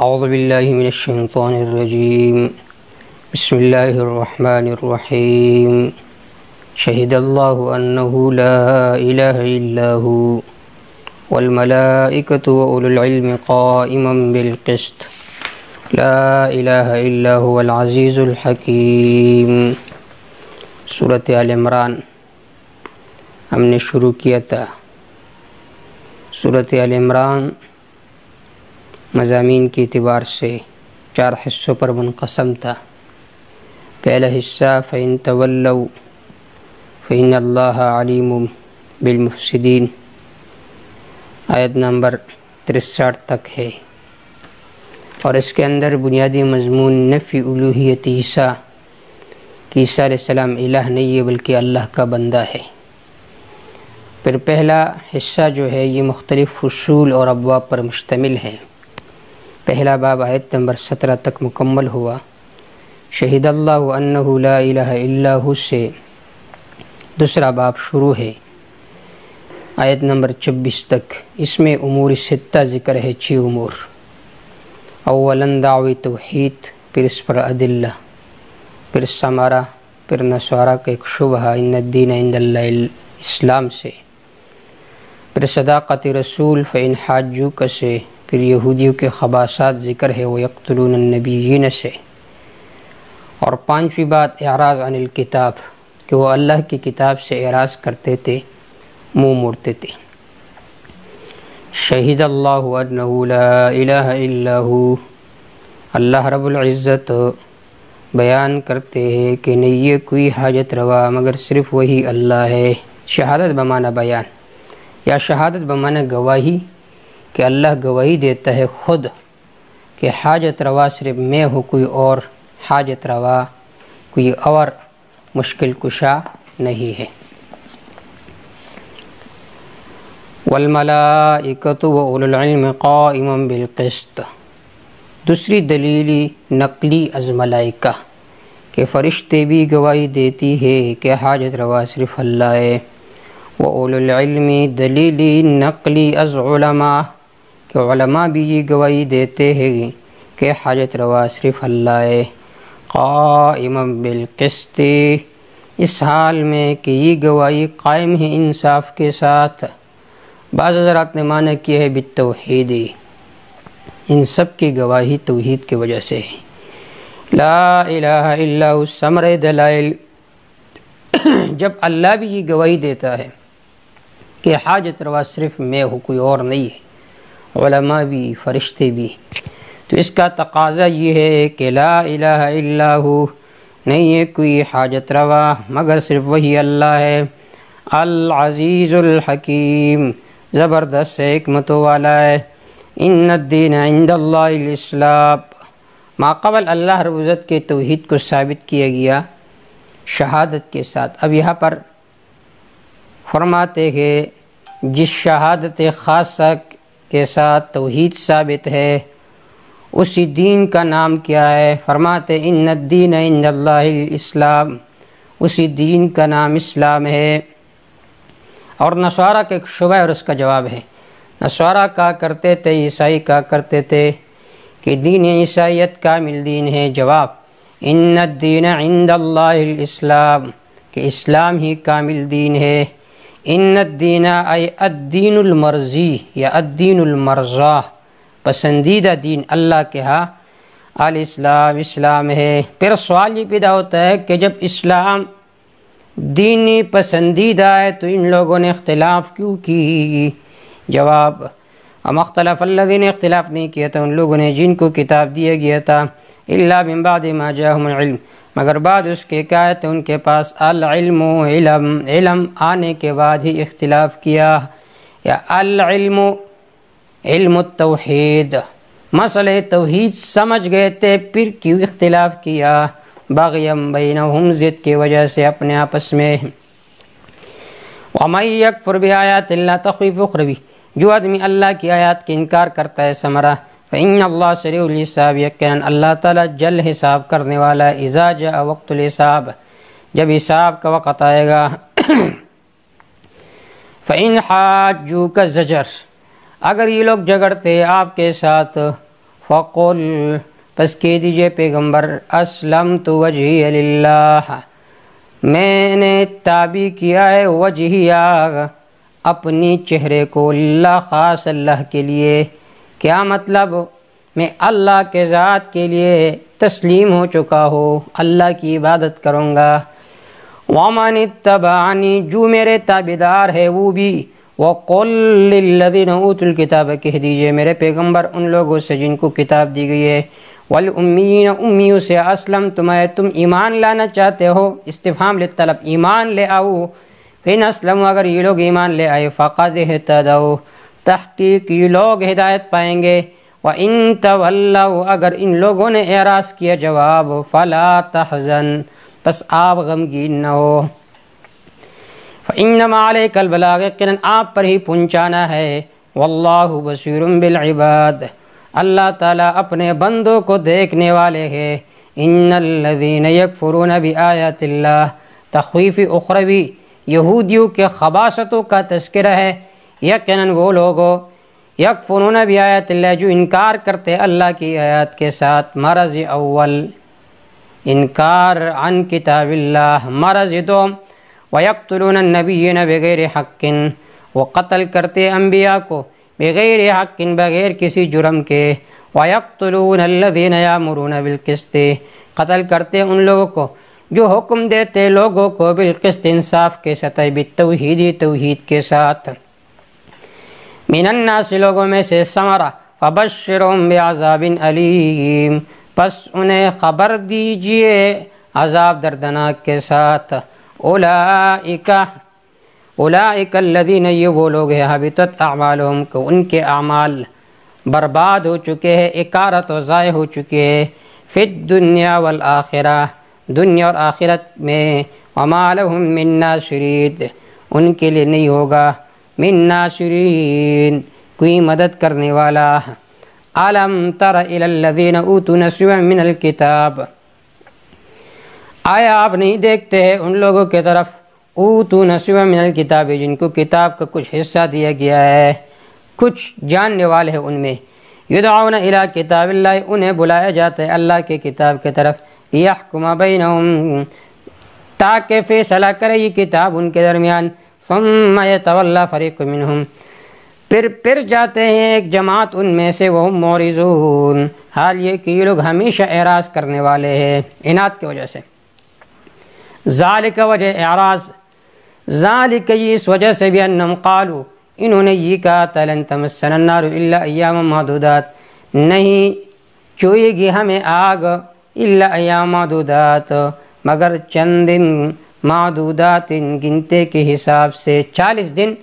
اعوذ باللہ من الشیطان الرجیم بسم اللہ الرحمن الرحیم شہد اللہ انہ لا الہ الا ہو والملائکۃ واولو العلم قائما بالقسط لا الہ الا هو العزیز الحکیم۔ سورۃ آل عمران ہم نے شروع کیا تھا۔ سورۃ آل عمران مضامین کے اعتبار سے 4 حصوں پر منقسم تھا۔ پہلا حصہ فَإِن تَوَلَّوْا فَإِنَّ اللَّهَ عَلِيمٌ بِالْمُفْسِدِينَ آیت نمبر 63 تک ہے، اور اس کے اندر بنیادی مضمون نفی الوہیت عیسیٰ کہ عیسیٰ علیہ السلام الہ نہیں ہے بلکہ اللہ کا بندہ ہے۔ پھر پہلا حصہ جو ہے یہ مختلف فصول اور ابواب پر مشتمل ہے۔ پہلا باب آیت نمبر 17 تک مکمل ہوا۔ شہد اللہ انہ لا الہ الا ہو سے دوسرا باب شروع ہے آیت نمبر 26 تک۔ اس میں امور 6 ذکر ہے، 6 امور۔ اولاً دعوی توحید، پھر اس پر ادلہ، پھر ثمرہ، پھر نصارہ کا ایک شبہ ان الدین عند اللہ اسلام سے، پھر صداقت رسول فإن حاجوک سے، پھر یہودیوں کے خباثات ذکر ہے وَيَقْتُلُونَ النَّبِيِّينَ سے، اور 5ویں بات اعراض عن الکتاب کہ وہ اللہ کی کتاب سے اعراض کرتے تھے، منہ موڑتے تھے۔ شہد اللہ انہ لا الہ الا ہو، اللہ رب العزت بیان کرتے ہیں کہ نہیں یہ کوئی حاجت روا مگر صرف وہی اللہ ہے۔ شہادت بمعنی بیان یا شہادت بمعنی گواہی کہ اللہ گواہی دیتا ہے خود کہ حاجت روا صرف میں ہوں، کوئی اور حاجت روا، کوئی اور مشکل کشا نہیں ہے۔ والملائکۃ واولو العلم قائما بالقسط، دوسری دلیل نقلی از ملائکہ کہ فرشتے بھی گواہی دیتی ہے کہ حاجت روا صرف اللہ ہے۔ واولو العلم دلیل نقلی از علماء کہ علماء بھی یہ گواہی دیتے ہیں کہ حاجت روا صرف اللہ ہے۔ قائما بالقسط، اس حال میں کہ یہ گواہی قائم ہے انصاف کے ساتھ۔ بعض حضرات نے معنی کیا ہے بالتوحید، ان سب کی گواہی توحید کی وجہ سے ہے۔ لا الہ الا ہو ثمرہ دلائل، جب اللہ بھی یہ گواہی دیتا ہے کہ حاجت روا صرف میں ہوں، کوئی اور نہیں ہے، علماء بھی، فرشتے بھی، تو اس کا تقاضا یہ ہے کہ لا الہ الا ہو، نہیں ہے کوئی حاجت روا مگر صرف وہی اللہ ہے۔ العزیز الحکیم، زبردست حکمت والا ہے۔ ان الدین عند اللہ الاسلام، ما قبل اللہ رب العزت کے توحید کو ثابت کیا گیا شہادت کے ساتھ۔ اب یہاں پر فرماتے ہیں جس شہادت خاصہ کے ساتھ توحید ثابت ہے اسی دین کا نام کیا ہے؟ فرماتے ان الدین عند اللہ الاسلام، اسی دین کا نام اسلام ہے۔ اور نصارہ کا ایک شبہ اور اس کا جواب ہے۔ نصارہ کہا کرتے تھے، عیسائی کہا کرتے تھے کہ دین عیسائیت کامل دین ہے۔ جواب ان الدین عند اللہ الاسلام، کہ اسلام ہی کامل دین ہے۔ ان الدین ای الدین المرضی یا الدین المرضی، پسندیدہ دین اللہ کے ہاں الاسلام، اسلام ہے۔ پھر سوال یہ پیدا ہوتا ہے کہ جب اسلام دین پسندیدہ ہے تو ان لوگوں نے اختلاف کیوں کی؟ جواب اختلاف الذین، اختلاف نہیں کیا تھا ان لوگوں نے جن کو کتاب دیا گیا تھا، الا من بعد ما جاءہم العلم، مگر بعد اس کے کیا ہے تو ان کے پاس العلم، علم آنے کے بعد ہی اختلاف کیا، یا العلم علم التوحید، مسئلہ توحید سمجھ گئے تھے پھر کیوں اختلاف کیا؟ بغیم بینہم، ضد کی وجہ سے اپنے آپس میں۔ وَمَن یکفر بآیات اللہ، تخویف اخروی، جو آدمی اللہ کی آیات کی انکار کرتا ہے ثمرہ، فإن اللہ سریع الحساب، یقیناً اللہ تعالیٰ جل حساب کرنے والا ہے۔ اذا جاء وقت الحساب، جب حساب کا وقت آئے گا۔ فإن حاجوک زجر، اگر یہ لوگ جھگڑتے آپ کے ساتھ، فقل پس کہہ دیجئے پیغمبر اسلمت وجہی للہ میں نے تابع کیا ہے وجہیا اپنی چہرے کو اللہ خاص اللہ کے لیے. کیا مطلب؟ میں اللہ کے ذات کے لیے تسلیم ہو چکا ہوں، اللہ کی عبادت کروں گا. وَمَنِ اتَّبَعَنِي جو میرے تابعدار ہے وہ بھی. وَقُلْ لِلَّذِينَ أُوتُوا الْكِتَابَ کہہ دیجئے میرے پیغمبر ان لوگوں سے جن کو کتاب دی گئی ہے. وَالْأُمِّيِّينَ امیوں سے اسلمتم تم ایمان لانا چاہتے ہو، استفہام للطلب، ایمان لے آؤ. فِإِنْ أَسْلَمُوا اگر یہ لوگ ایمان لے آئے فَقَدْ اهْتَدَوْا تحقیق یہ لوگ ہدایت پائیں گے. وَإِن تَوَلَّوْا اگر ان لوگوں نے اعراض کیا جواب فَلَا تَحْزَنْ بس آپ غمگین نہ ہو. فَإِنَّمَا عَلَيْكَ الْبَلَاغُ یقیناً آپ پر ہی پہنچانا ہے. وَاللَّهُ بَصِيرٌ بِالْعِبَادِ اللہ تعالیٰ اپنے بندوں کو دیکھنے والے ہیں. إِنَّ الَّذِينَ يَكْفُرُونَ بِآيَاتِ اللَّهِ تخویف اخروی یہودیوں کے خباثتوں کا تذکرہ ہے. یقیناً وہ لوگوں یکفرون بآیات اللہ جو انکار کرتے اللہ کی آیات کے ساتھ. مرض اول انکار عن کتاب اللہ. مرض دوم ویقتلون النبیین بغیر حق وہ قتل کرتے انبیاء کو بغیر حق بغیر کسی جرم کے. ویقتلون الذین یامرون بالقسط قتل کرتے ان لوگوں کو جو حکم دیتے لوگوں کو بالقسط انصاف کے ساتھ بالتوحید توحید کے ساتھ. من الناس لوگوں میں سے ثمرہ فبشرهم بعذاب علیم پس انہیں خبر دیجئے عذاب دردناک کے ساتھ. اولئک الذین یہ وہ لوگ ہیں حبطت اعمالهم کہ ان کے اعمال برباد ہو چکے ہیں، اکارت و ضائع ہو چکے ہیں. فی الدنیا والآخرہ دنیا اور آخرت میں. وما لهم من ناصرین ان کے لیے نہیں ہوگا من ناصرین کوئی مدد کرنے والا. الم تر الی الذین اوتوا نصیبا من الکتاب آیا آپ نہیں دیکھتے ہیں ان لوگوں کی طرف اوتوا نصیبا من الکتاب جن کو کتاب کا کچھ حصہ دیا گیا ہے، کچھ جاننے والے ہیں ان میں. یدعون الی کتاب اللہ انہیں بلایا جاتا ہے اللہ کے کتاب کی طرف. یحکم بینہم تاکہ فیصلہ کرے یہ کتاب ان کے درمیان. ثم یتولی فریق منہم پھر جاتے ہیں ایک جماعت ان میں سے وہم معرضون حال یہ کہ یہ لوگ ہمیشہ اعراض کرنے والے ہیں عناد کی وجہ سے. ذالک وجہ اعراض ذالک یہ اس وجہ سے بھی انہم قالوا انہوں نے یہ کہا تھا لن تمسنا النار الا ایام معدودات نہیں چوئے گی ہمیں آگ الا ایام معدودات مگر چند دن معدودات گنتے کے حساب سے. 40 دن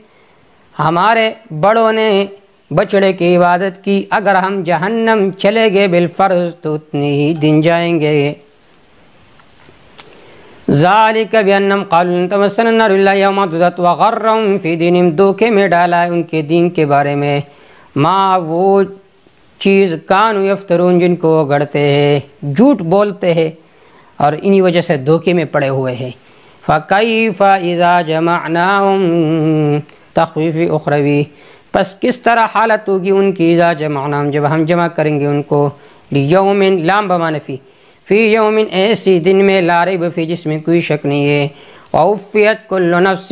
ہمارے بڑوں نے بچڑے کی عبادت کی، اگر ہم جہنم چلے گئے بالفرض تو اتنے ہی دن جائیں گے. ذالک بانہم قالوا لن تمسنا النار الا ایام معدودات وغرہم فی دینہم دھوکے میں ڈالا ہے ان کے دین کے بارے میں ما وہ چیز کانوا یفترون جن کو وہ گڑتے ہیں جھوٹ بولتے ہیں اور انہی وجہ سے دھوکے میں پڑے ہوئے ہیں. فَكَيْفَ إِذَا جَمَعْنَاهُمْ تخویف اخروی پس کس طرح حالت ہوگی ان کی اذا جمعناہم جب ہم جمع کریں گے ان کو. لیوم لام بمعنی فی یوم ایسی دن میں لا ریب فی جس میں کوئی شک نہیں ہے. وَوَفِّیَتْ كُلُّ نَفْسٍ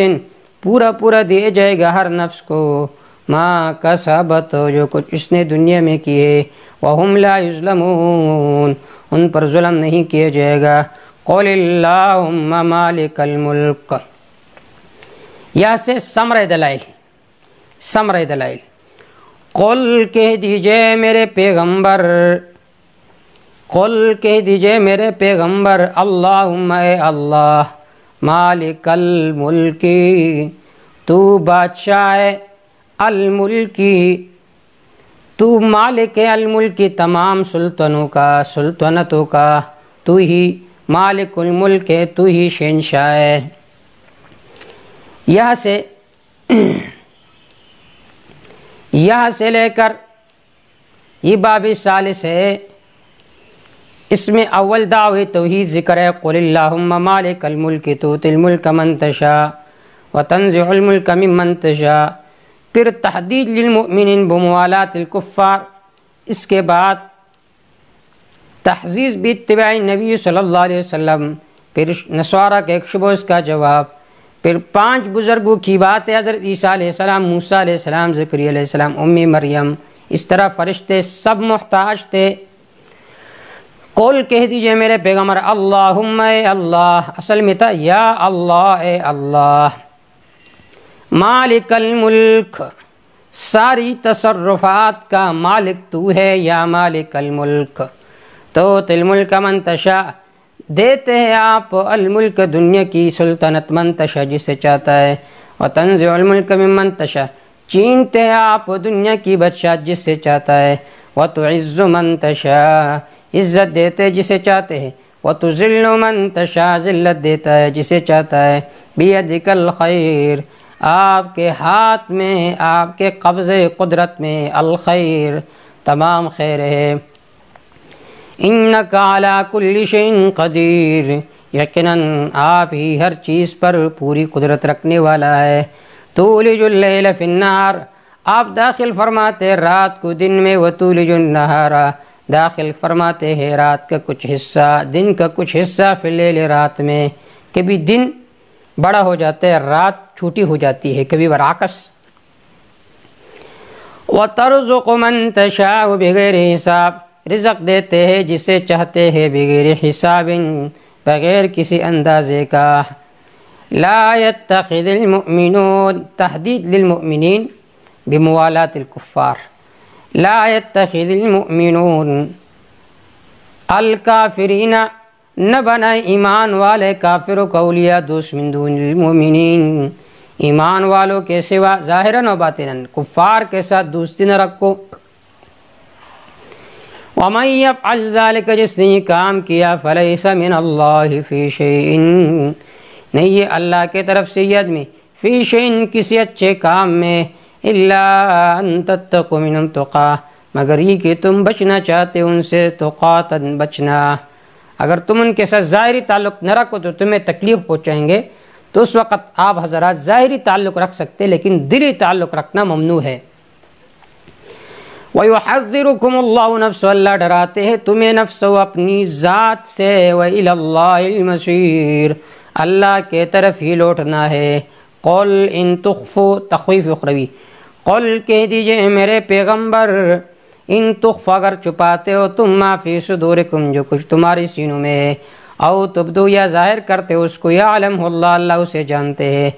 پورا دیا جائے گا ہر نفس کو ما کسبت جو کچھ اس نے دنیا میں کیے. وَهُمْ لَا يُظْلَمُونَ ان پر ظلم نہیں کیا جائے گا. قُلِ اللَّهُمَّ مَالِكَ الْمُلْكِ یہاں سے ثمرہ دلائل. قل کہہ دیجئے میرے پیغمبر اللہم اے اللہ مالک الملکی تو بادشاہ الملکی تو مالک الملکی تمام سلطنتوں کا تو ہی مالک الملک ہے تو ہی شہنشاہ ہے. یہاں سے لے کر یہ باب ثالث ہے. اس میں اول دعوی توحید ذکر ہے. قل اللہم مالک الملک تؤتی الملک من تشاء وتنزع الملک ممن تشاء. پھر تحدید للمؤمنین بموالات الکفار. اس کے بعد تحزیز باتباع نبی صلی اللہ علیہ وسلم، پھر نصارہ کے ایک شبہ اس کا جواب، پھر 5 بزرگوں کی بات ہے، حضرت عیسیٰ علیہ السلام، موسیٰ علیہ السلام، زکریا علیہ السلام، مریم، اس طرح فرشتے سب محتاج تھے۔ قول کہہ دیجئے میرے پیغمبر اللہم اے اللہ، اصل میں تھا یا اللہ اے اللہ، مالک الملک، ساری تصرفات کا مالک تو ہے، یا مالک الملک، توتی الملک من تشاء، دیتے ہیں آپ الملک دنیا کی سلطنت من تشاء جسے چاہتا ہے، وتنزع الملک ممن تشاء، چھینتے ہیں آپ دنیا کی بادشاہ جسے چاہتا ہے، وتعز من تشاء، عزت دیتے جسے چاہتے ہیں، وتذل من تشاء، ذلت دیتا ہے جسے چاہتا ہے، بیدک الخیر، آپ کے ہاتھ میں، آپ کے قبضے قدرت میں الخیر، تمام خیر ہے، انک علی کل شیء قدیر، یقیناً آپ ہی ہر چیز پر پوری قدرت رکھنے والا ہے، تولج اللیل فی النہار، آپ داخل فرماتے رات کو دن میں، وتولج النہار، داخل فرماتے ہیں رات کا کچھ حصہ دن کا کچھ حصہ، فی اللیل رات میں، کبھی دن بڑا ہو جاتا ہے رات چھوٹی ہو جاتی ہے، کبھی برعکس، وترزق من تشاء بغیر حساب، رزق دیتے ہیں جسے چاہتے ہیں بغیر حساب، بغیر کسی اندازے کا، لا يتخذ المؤمنون، تحدید للمؤمنین بموالات الکفار، لا يتخذ المؤمنون الکافرین، نہ بنائے ایمان والے کافروں کو اولیاء دوست من دون المؤمنین، ایمان والوں کے سوا ظاہراً و باطناً، کفار کے ساتھ دوستی نہ رکھو، ومن یفعل ذلک، جس نے یہ کام کیا، فلیس من اللہ فی شیء، نہیں یہ اللہ کے طرف سے یہ آدمی، فی شیء کسی اچھے کام میں، الا ان تتقوا منہم تقا، مگر یہ کہ تم بچنا چاہتے ان سے، تقاتن بچنا، اگر تم ان کے ساتھ ظاہری تعلق نہ رکھو تو تمہیں تکلیف پہنچائیں گے، تو اس وقت آپ حضرات ظاہری تعلق رکھ سکتے لیکن دلی تعلق رکھنا ممنوع ہے۔ وَيُحَذِّرُكُمُ اللَّهُ نَفْسُ، اللہ ڈراتے ہیں تمہیں نفس و اپنی ذات سے، وَإِلَى اللَّهِ الْمَصِيرُ، اللہ کے طرف ہی لوٹنا ہے۔ قُلْ إِن تُخْفُوا، تخویف اخروی، قل کہہ دیجئے میرے پیغمبر، ان تخف، اگر چھپاتے ہو تم، ما فی صدورکم، جو کچھ تمہاری سینوں میں ہے، او تبدو، یا ظاہر کرتے ہو اس کو، یعلمہ اللہ، اللہ اسے جانتے ہیں،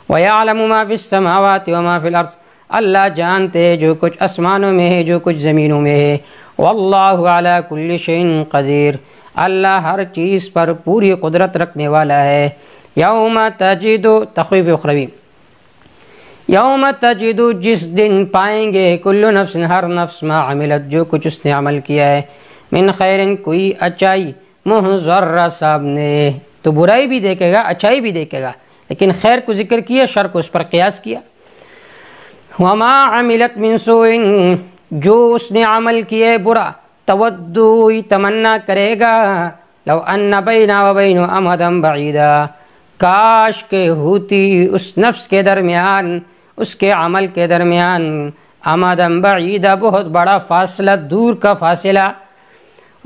ویعلم ما فی السماوات وما فی الارض، اللہ جانتے ہیں جو کچھ آسمانوں میں ہے جو کچھ زمینوں میں ہے، واللہ علی کل شیء قدیر، اللہ ہر چیز پر پوری قدرت رکھنے والا ہے۔ یوم تجد، تخویف اخروی، یوم تجد، جس دن پائیں گے، کل نفس، ہر نفس، ما عملت، جو کچھ اس نے عمل کیا ہے، من خیر، کوئی اچائی، محضر، سامنے، تو برائی بھی دیکھے گا اچائی بھی دیکھے گا، لیکن خیر کو ذکر کیا، شر کو اس پر قیاس کیا۔ وما عملت من سوء، جو اس نے عمل کیے برا، تودو، تمنا کرے گا، لو ان بینہ و بینہ امدا بعیدا، کاش کہ ہوتی اس نفس کے درمیان، اس کے عمل کے درمیان، امدا بعیدا، بہت بڑا فاصلہ، دور کا فاصلہ۔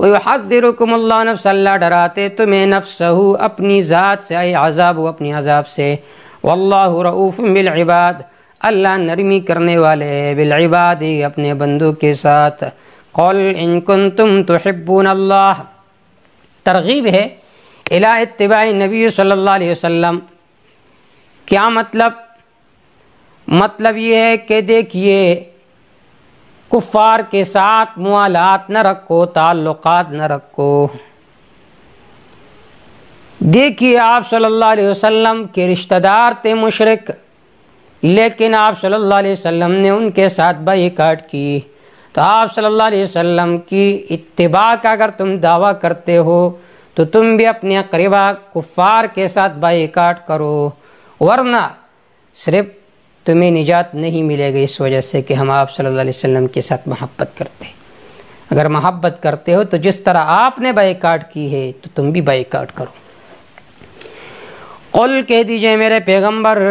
وَيُحَذِّرُكُمُ اللَّهُ نَفْسَ، اللہ ڈراتے تمہیں نفسہ، اپنی ذات سے، ای عذاب، اپنی عذاب سے، واللہ رؤوف بالعباد، اللہ نرمی کرنے والے ہے، بالعباد، اپنے بندوں کے ساتھ۔ قل ان کنتم تحبون اللہ، ترغیب ہے الی اتباع نبی صلی اللہ علیہ وسلم۔ کیا مطلب؟ مطلب یہ ہے کہ دیکھیے کفار کے ساتھ موالات نہ رکھو، تعلقات نہ رکھو۔ دیکھیے آپ صلی اللہ علیہ وسلم کے رشتہ دار تھے مشرک، لیکن آپ صلی اللہ علیہ وسلم نے ان کے ساتھ بائیکاٹ کی، تو آپ صلی اللہ علیہ وسلم کی اتباع کا اگر تم دعویٰ کرتے ہو تو تم بھی اپنے اقربا کفار کے ساتھ بائیکاٹ کرو، ورنہ صرف تمہیں نجات نہیں ملے گی، اس وجہ سے کہ ہم آپ صلی اللہ علیہ وسلم کے ساتھ محبت کرتے ہیں۔ اگر محبت کرتے ہو تو جس طرح آپ نے بائیکاٹ کی ہے تو تم بھی بائیکاٹ کرو۔ قل کہہ دیجئے میرے پیغمبر،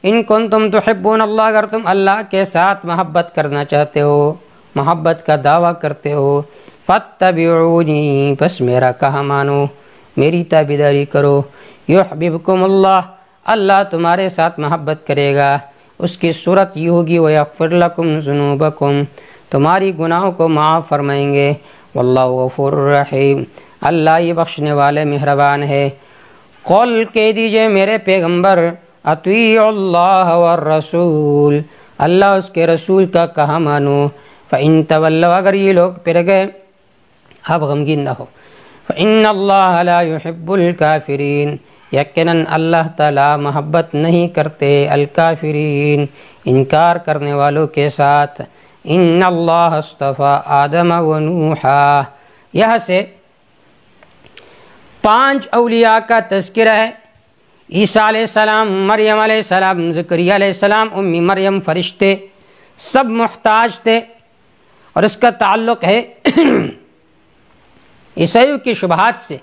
ان کنتم تحبون اللہ، اگر تم اللہ کے ساتھ محبت کرنا چاہتے ہو، محبت کا دعویٰ کرتے ہو، فاتبعونی، بس میرا کہا مانو، میری تابعداری کرو، یحببکم اللہ، اللہ تمہارے ساتھ محبت کرے گا۔ اس کی صورت یہ ہوگی ویغفر لکم ذنوبکم، تمہاری گناہوں کو معاف فرمائیں گے۔ واللہ غفور رحیم، اللہ یہ بخشنے والے مہربان ہے۔ قل کہہ دیجئے میرے پیغمبر، اطیعوا اللہ والرسول، اللہ اس کے رسول کا کہا مانو۔ فإن تولوا، اگر یہ لوگ پھر گئے، اب غمگین نہ ہو۔ فإن اللہ لا يحب الکافرین، یقیناً اللہ تعالیٰ محبت نہیں کرتے الکافرین، انکار کرنے والوں کے ساتھ۔ ان اللہ اصطفیٰ آدم و نوحا، یہاں سے 5 اولیاء کا تذکرہ ہے۔ عیسیٰ علیہ السلام، مریم علیہ السلام، زکریا علیہ السلام، امی مریم، فرشتے سب محتاج تھے، اور اس کا تعلق ہے عیسائیوں کی شبہات سے۔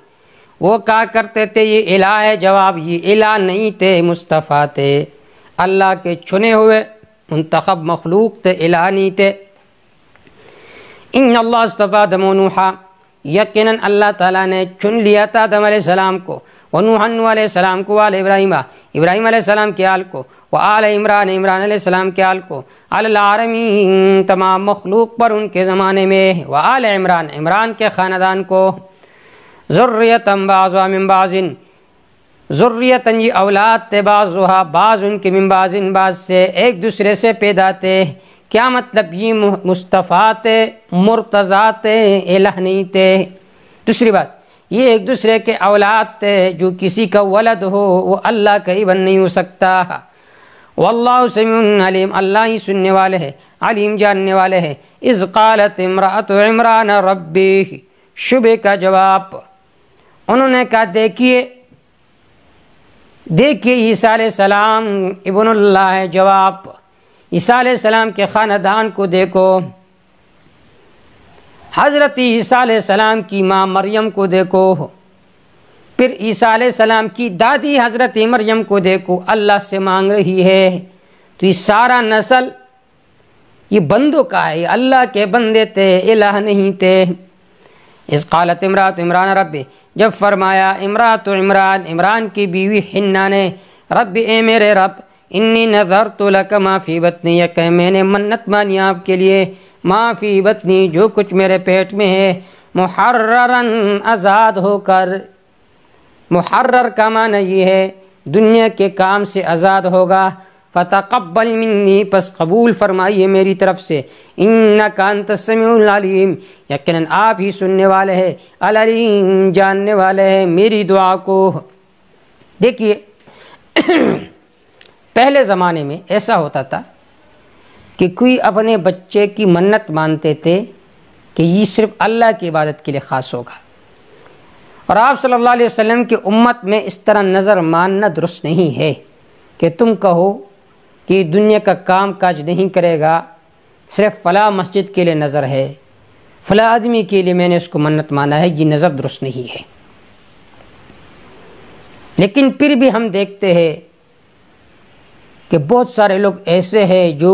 وہ کہا کرتے تھے یہ الہ ہے، جواب یہ الہ نہیں تھے، مصطفیٰ تھے، اللہ کے چنے ہوئے منتخب مخلوق تھے، الہ نہیں تھے۔ ان اللہ اصطفیٰ آدم و نوحا، یقیناً اللہ تعالیٰ نے چن لیا تھا آدم علیہ السلام کو، ونوحا نوح علیہ السلام کو، وآل ابراہیم، ابراہیم علیہ السلام کے آل کو، وآل عمران، عمران علیہ السلام کے آل کو، علی العالمین، تمام مخلوق پر ان کے زمانے میں، وآل عمران، عمران کے خاندان کو، ذریۃ بعضھا من بعض، ذریۃ یہ اولاد تھے، بعضھا بعض ان کے، من بعض بعض سے، ایک دوسرے سے پیدا تھے۔ کیا مطلب؟ یہ مصطفیٰ تھے، مرتضیٰ تھے، الہ نہیں تھے۔ دوسری بات، یہ ایک دوسرے کے اولاد تھے، جو کسی کا ولد ہو وہ اللہ کا ابن نہیں ہو سکتا۔ واللہ سمیع علیم، اللہ ہی سننے والے ہے، علیم جاننے والے ہے۔ اذ قالت امرأۃ عمران ربی، شبہ کا جواب، انہوں نے کہا دیکھیے عیسیٰ علیہ السلام ابن اللہ ہے۔ جواب، عیسیٰ علیہ السلام کے خاندان کو دیکھو، حضرت عیسیٰ علیہ السلام کی ماں مریم کو دیکھو، پھر عیسیٰ علیہ السلام کی دادی حضرت مریم کو دیکھو، اللہ سے مانگ رہی ہے۔ تو یہ سارا نسل یہ بندوں کا ہے، یہ اللہ کے بندے تھے، الہ نہیں تھے۔ اذ قالت امرأۃ عمران ربی، جب فرمایا امرأۃ عمران، عمران کی بیوی حنا نے، ربی اے میرے رب، انی نذرت لک ما فی بطنی، یہ کہ میں نے منت مانی آپ کے لیے، ما فی بطنی، جو کچھ میرے پیٹ میں ہے، محررن، آزاد ہو کر۔ محرر کا معنی یہ ہے دنیا کے کام سے آزاد ہوگا۔ فتقبل منی، پس قبول فرمائیے میری طرف سے، انک انت السمیع العلیم، یقیناً آپ ہی سننے والے ہیں، العلیم جاننے والے ہیں میری دعا کو۔ دیکھیے پہلے زمانے میں ایسا ہوتا تھا کہ کوئی اپنے بچے کی منت مانتے تھے کہ یہ صرف اللہ کی عبادت کے لیے خاص ہوگا، اور آپ صلی اللہ علیہ وسلم کی امت میں اس طرح نظر ماننا درست نہیں ہے کہ تم کہو کہ دنیا کا کام کاج نہیں کرے گا، صرف فلاں مسجد کے لیے نظر ہے، فلاں آدمی کے لیے میں نے اس کو منت مانا ہے، یہ نظر درست نہیں ہے۔ لیکن پھر بھی ہم دیکھتے ہیں کہ بہت سارے لوگ ایسے ہیں جو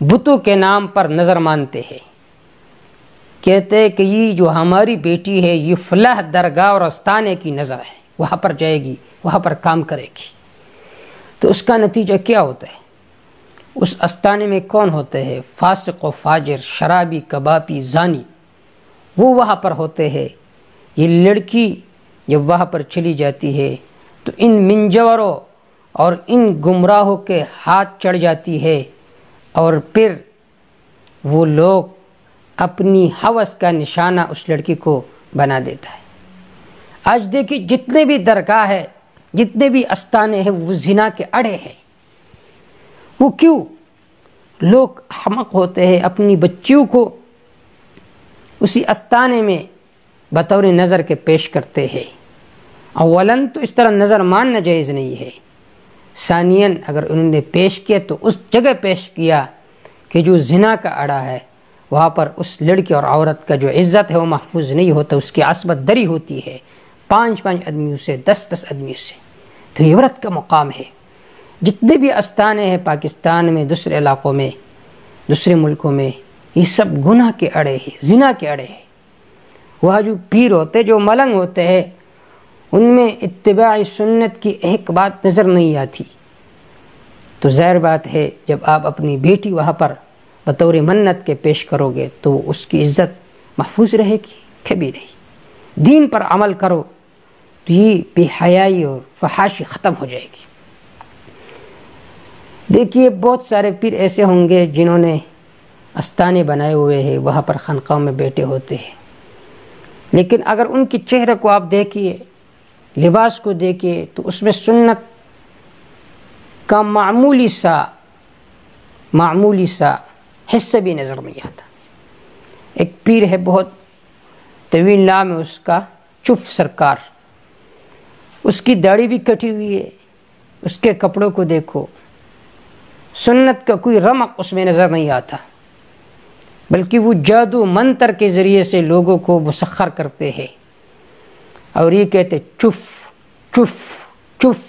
بتوں کے نام پر نظر مانتے ہیں، کہتے ہیں کہ یہ جو ہماری بیٹی ہے یہ فلاح درگاہ اور استانے کی نظر ہے، وہاں پر جائے گی، وہاں پر کام کرے گی۔ تو اس کا نتیجہ کیا ہوتا ہے؟ اس استانے میں کون ہوتے ہیں؟ فاسق و فاجر، شرابی، کبابی، زانی، وہ وہاں پر ہوتے ہیں۔ یہ لڑکی جب وہاں پر چلی جاتی ہے تو ان منجوروں اور ان گمراہوں کے ہاتھ چڑھ جاتی ہے، اور پھر وہ لوگ اپنی ہوس کا نشانہ اس لڑکی کو بنا دیتا ہے۔ آج دیکھیے جتنے بھی درگاہ ہے، جتنے بھی استانے ہیں، وہ زنا کے اڑے ہیں۔ وہ کیوں؟ لوگ احمق ہوتے ہیں، اپنی بچیوں کو اسی استانے میں بطور نظر کے پیش کرتے ہیں۔ اولاً تو اس طرح نظر ماننا جائز نہیں ہے، ثانیاً اگر انہوں نے پیش کیا تو اس جگہ پیش کیا کہ جو زنا کا اڑا ہے، وہاں پر اس لڑکی اور عورت کا جو عزت ہے وہ محفوظ نہیں ہوتا، اس کی عصمت دری ہوتی ہے 5 آدمیوں سے، 10 آدمیوں سے۔ تو یہ عبرت کا مقام ہے۔ جتنے بھی استانے ہیں پاکستان میں، دوسرے علاقوں میں، دوسرے ملکوں میں، یہ سب گناہ کے اڑے ہیں، زنا کے اڑے ہیں۔ وہاں جو پیر ہوتے، جو ملنگ ہوتے ہیں، ان میں اتباع سنت کی ایک بات نظر نہیں آتی، تو ظاہر بات ہے جب آپ اپنی بیٹی وہاں پر بطور منت کے پیش کرو گے تو اس کی عزت محفوظ رہے گی؟ کبھی نہیں۔ دین پر عمل کرو تو یہ بے حیائی اور فحاشی ختم ہو جائے گی۔ دیکھیے بہت سارے پیر ایسے ہوں گے جنہوں نے استانے بنائے ہوئے ہیں، وہاں پر خانقاہوں میں بیٹھے ہوتے ہیں، لیکن اگر ان کے چہرے کو آپ دیکھیے، لباس کو دیکھیے، تو اس میں سنت کا معمولی سا حصہ بھی نظر نہیں آتا۔ ایک پیر ہے، بہت طویل نام ہے اس کا، چف سرکار، اس کی داڑھی بھی کٹی ہوئی ہے، اس کے کپڑوں کو دیکھو، سنت کا کوئی رمق اس میں نظر نہیں آتا، بلکہ وہ جادو منتر کے ذریعے سے لوگوں کو مسخر کرتے ہیں، اور یہ کہتے چف چف چف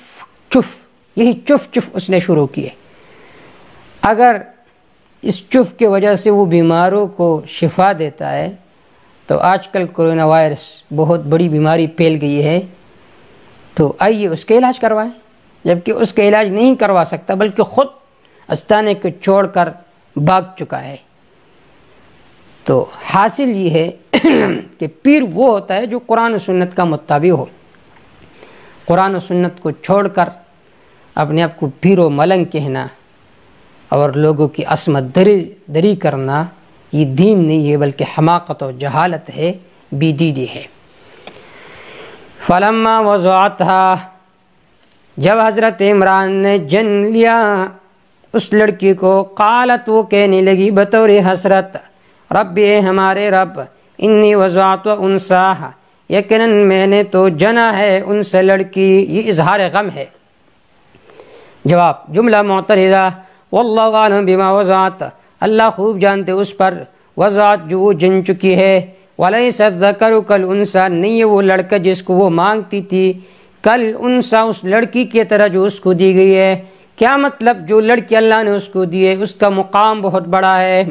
چف، یہی چف چف اس نے شروع کیے۔ اگر اس چف کی وجہ سے وہ بیماروں کو شفا دیتا ہے تو آج کل کرونا وائرس بہت بڑی بیماری پھیل گئی ہے، تو آئیے اس کا علاج کروائیں، جبکہ اس کا علاج نہیں کروا سکتا بلکہ خود استانے کو چھوڑ کر بھاگ چکا ہے۔ تو حاصل یہ ہے کہ پیر وہ ہوتا ہے جو قرآن و سنت کا متابع ہو۔ قرآن و سنت کو چھوڑ کر اپنے آپ کو پیر و ملنگ کہنا اور لوگوں کی عصمت دری کرنا، یہ دین نہیں ہے بلکہ حماقت و جہالت ہے، بے دینی ہے۔ فلما وضعتها، جب حضرت عمران نے جن لیا اس لڑکی کو، قالت، وہ کہنے لگی بطور حسرت، رب، اے ہمارے رب، انی وضعت انسا، یقیناً میں نے تو جنا ہے ان سے لڑکی۔ یہ اظہار غم ہے۔ جواب، جملہ معترضہ، واللہ عالم بما وضعت، اللہ خوب جانتے اس پر، وضعت جو وہ جن چکی ہے، ولیس الذکر کالانثی، نہیں ہے وہ لڑکا جس کو وہ مانگتی تھی، کالانثی، اس لڑکی کی طرح جو اس کو دی گئی ہے۔ کیا مطلب؟ جو لڑکی اللہ نے اس کو دی ہے اس کا مقام بہت بڑا ہے،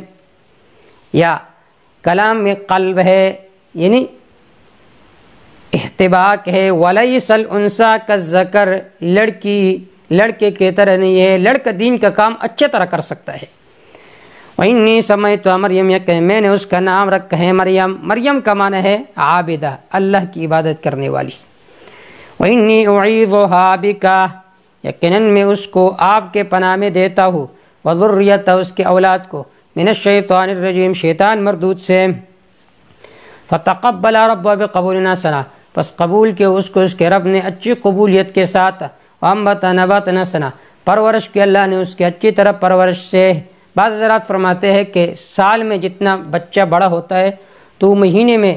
یا کلام میں قلب ہے، یعنی احتباق ہے، ولیس الانثی کالذکر، لڑکی لڑکے کی طرح نہیں ہے، لڑکا دین کا کام اچھی طرح کر سکتا ہے۔ وَإِنِّي سَمَيْتُهَا مَرْيَمَ، یہ کہ میں نے اس کا نام رکھا ہے مریم۔ مریم کا معنی ہے عابدہ، اللہ کی عبادت کرنے والی۔ وَإِنِّي أُعِيذُهَا بِكَ، یقیناً میں اس کو آپ کے پناہ میں دیتا ہوں، وَذُرِّيَّتَهُ، اس کے اولاد کو، من الشیطان الرجیم، شیطان مردود سے۔ فَتَقَبَّلَ رَبُّهَا بِقَبُولٍ حَسَنٍ، پس قبول کیا اس کو اس کے رب نے اچھی قبولیت کے ساتھ۔ وَأَنبَتَهَا نَبَاتًا حَسَنًا، پرورش کی اللہ نے اس کی اچھی طرح پرورش سے۔ بعض حضرات فرماتے ہیں کہ سال میں جتنا بچہ بڑا ہوتا ہے تو مہینے میں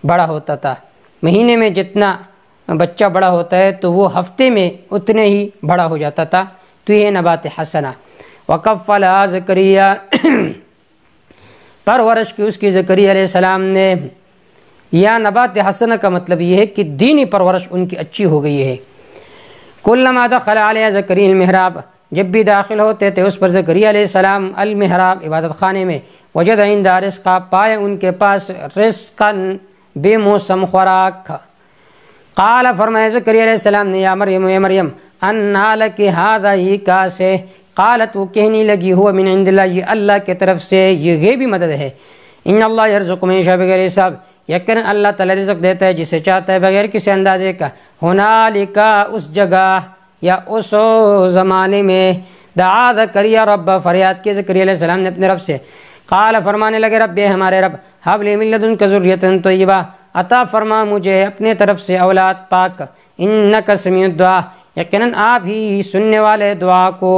بڑا ہوتا تھا، مہینے میں جتنا بچہ بڑا ہوتا ہے تو وہ ہفتے میں اتنے ہی بڑا ہو جاتا تھا، تو یہ نبات حسنہ۔ وَكَفَّلَهَا زَكَرِيَّا، پرورش کی اس کی زکریا علیہ السلام نے۔ یا نبات حسنہ کا مطلب یہ ہے کہ دینی پرورش ان کی اچھی ہو گئی ہے۔ کلما دخل علیہ زکریا المحراب، جب بھی داخل ہوتے تھے اس پر زکریا علیہ السلام المحراب، عبادت خانے میں، وجد عندہا رزقا، پائے ان کے پاس رزقا، بے موسم خوراک۔ قال، فرمایا زکریا علیہ السلام نے، یا مریم، اے مریم، انا لک ھذا، یہ کہاں سے؟ قالت، وہ کہنے لگی، ہوا من عند اللہ، یہ اللہ کی طرف سے، یہ غیبی مدد ہے۔ ان اللہ یرزق من یشاء بغیر حساب، یقیناً اللہ تعالی رزق دیتا ہے جسے چاہتا ہے بغیر کسی اندازے کا۔ ہنالک، اس جگہ یا اس زمانے میں، دعا زکریا رب، فریاد کی زکریا علیہ السلام نے اپنے رب سے۔ قال، فرمانے لگے، رب، ہمارے رب، ھب لی من لدنک ذریۃ طیبہ، عطا فرما مجھے اپنے طرف سے اولاد پاک، انک سمیع الدعاء، یقیناً آپ ہی سننے والے دعا کو۔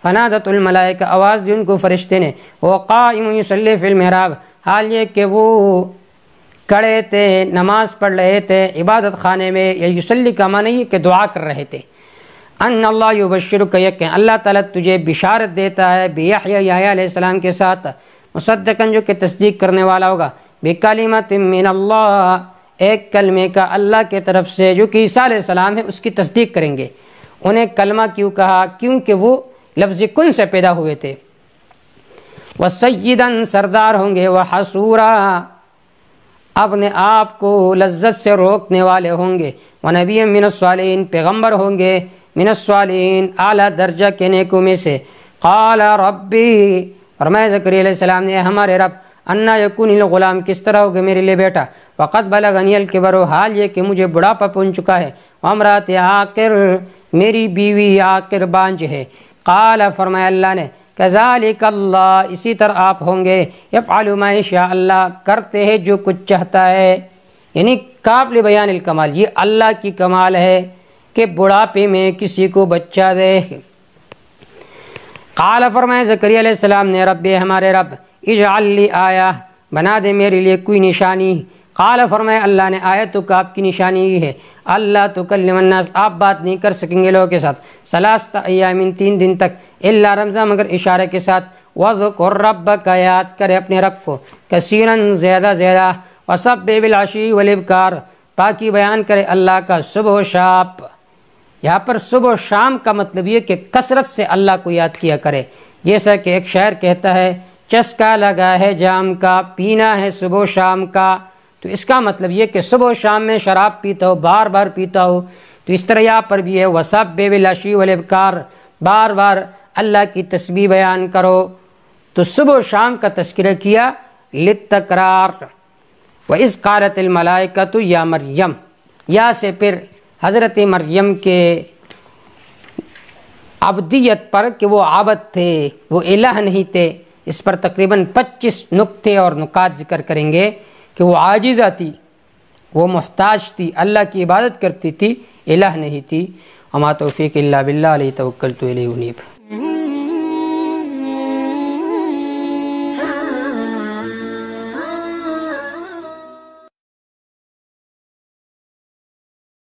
فنادت الملائکہ، آواز دی ان کو فرشتے نے، وہ قائم یصلی فی المحراب، حال یہ کہ وہ کھڑے تھے، نماز پڑھ رہے تھے عبادت خانے میں، یا یصلی کا معنی یہ کہ دعا کر رہے تھے۔ ان اللہ یبشرک، یقین اللہ تعالیٰ تجھے بشارت دیتا ہے، بیحییٰ، یحییٰ علیہ السلام کے ساتھ، مصدقاً، جو کہ تصدیق کرنے والا ہوگا، بکلمۃ من اللہ، ایک کلمے کا اللہ کی طرف سے، جو کہ عیسیٰ علیہ السلام ہے، اس کی تصدیق کریں گے۔ انہیں کلمہ کیوں کہا؟ کیونکہ وہ لفظ کن سے پیدا ہوئے تھے۔ وسیداً، سردار ہوں گے، وحصورا، اپنے آپ کو لذت سے روکنے والے ہوں گے، ونبی من الصالحین، پیغمبر ہوں گے من الصالحین، اعلیٰ درجہ کے نیکوں میں سے۔ قال ربی، فرمایا زکریا علیہ السلام نے، ہمارے رب، انا یکون لی غلام، کس طرح ہوگا میرے لیے بیٹا، وقد بلغنی الکبر، حال یہ کہ مجھے بڑھاپا پہنچ چکا ہے، وامرأتی عاقر، میری بیوی عاقر بانجھ ہے۔ قال، فرمایا اللہ نے، کذالک اللہ، اسی طرح آپ ہوں گے، یفعل ما یشاء، اللہ کرتے ہیں جو کچھ چاہتا ہے، یعنی قابل بیان الکمال، یہ اللہ کی کمال ہے کہ بڑھاپے میں کسی کو بچہ دے۔ قال، فرمایا زکریا علیہ السلام نے، رب، ہمارے رب، اجعل لی آیہ، بنا دے میرے لیے کوئی نشانی۔ قال، فرمایا اللہ نے، آیتک، آپ کی نشانی یہ ہے، اللہ تکلم الناس، آپ بات نہیں کر سکیں گے لوگوں کے ساتھ، ثلاثۃ ایام، 3 دن تک، الا رمزا، مگر اشارے کے ساتھ، وذکر ربک، یاد کرے اپنے رب کو، کثیراً، زیادہ زیادہ، وسبح بالعشی والابکار، پاکی بیان کرے اللہ کا صبح و شام۔ یہاں پر صبح و شام کا مطلب یہ کہ کثرت سے اللہ کو یاد کیا کرے، جیسا کہ ایک شاعر کہتا ہے، چسکا لگا ہے جام کا، پینا ہے صبح و شام کا، تو اس کا مطلب یہ کہ صبح و شام میں شراب پیتا ہو، بار بار پیتا ہو، تو اس طرح یہاں پر بھی ہے، وسبح بالعشی والابکار، بار بار اللہ کی تسبیح بیان کرو، تو صبح و شام کا تذکرہ کیا للتکرار۔ وَإِذْ قَالَتِ الْمَلَائِكَةُ يَا مریم، یا سے پھر حضرت مریم کے عبدیت پر کہ وہ عابد تھے، وہ الہ نہیں تھے، اس پر تقریباً 25 نکتے اور نکات ذکر کریں گے کہ وہ عاجزہ تھی، وہ محتاج تھی، اللہ کی عبادت کرتی تھی، الہ نہیں تھی۔ وما توفیق الا باللہ، علیہ توکلت و الیہ انیب۔